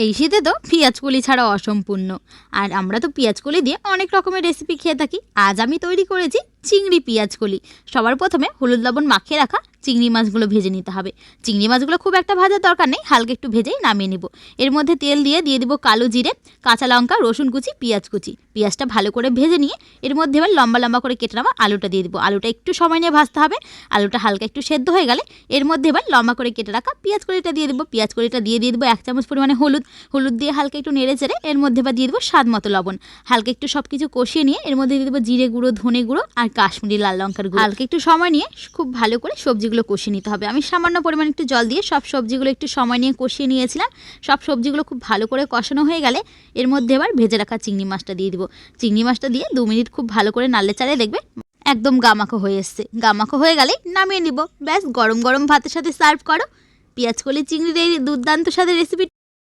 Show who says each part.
Speaker 1: এই শীতে তো পেঁয়াজকলি ছাড়া অসম্পূর্ণ। আর আমরা তো পেঁয়াজকলি দিয়ে অনেক রকমের রেসিপি খেয়ে থাকি। আজ আমি তৈরি করেছি চিংড়ি পেঁয়াজকলি। সবার প্রথমে হলুদ লবণ মাখিয়ে রাখা চিংড়ি মাছগুলো ভেজে নিতে হবে। চিংড়ি মাছগুলো খুব একটা ভাজার দরকার নেই, হালকা একটু ভেজেই নামিয়ে নেব। এর মধ্যে তেল দিয়ে দিব কালো জিরে, কাঁচা লঙ্কা, রসুন কুচি, পেঁয়াজ কুচি। পেঁয়াজটা ভালো করে ভেজে নিয়ে এর মধ্যে এবার লম্বা লম্বা করে কেটে নেওয়া আলুটা দিয়ে দেবো। আলুটা একটু সময় নিয়ে ভাজতে হবে। আলুটা হালকা একটু সেদ্ধ হয়ে গেলে এর মধ্যে এবার লম্বা করে কেটে রাখা পেঁয়াজকলিটা দিয়ে দেবো। পেঁয়াজকলিটা দিয়ে দেবো 1 চামচ পরিমাণে হলুদ দিয়ে হালকা একটু নেড়ে চেড়ে এর মধ্যে এবার দিয়ে দেবো স্বাদ মতো লবণ। হালকা একটু সব কিছু কষিয়ে নিয়ে এর মধ্যে দিয়ে দেবো জিরে গুঁড়ো, ধনে গুঁড়ো আর কাশ্মীরি লাল লঙ্কার গুঁড়ো। হালকা একটু সময় নিয়ে খুব ভালো করে সবজিগুলো কষিয়ে নিতে হবে। আমি সামান্য পরিমাণ একটু জল দিয়ে সব সবজিগুলো একটু সময় নিয়ে কষিয়ে নিয়েছিলাম। সব সবজিগুলো খুব ভালো করে কষানো হয়ে গেলে এর মধ্যে এবার ভেজে রাখা চিংড়ি মাছটা দিয়ে দেবো। চিংড়ি মাছটা দিয়ে 2 মিনিট খুব ভালো করে নাড়লে চাড়ে দেখবে একদম গামাখো হয়ে এসছে। গামাখো হয়ে গেলে নামিয়ে নিব। ব্যাস, গরম গরম ভাতের সাথে সার্ভ করো। পেঁয়াজকলি চিংড়ির এই দুর্দান্ত স্বাদের রেসিপি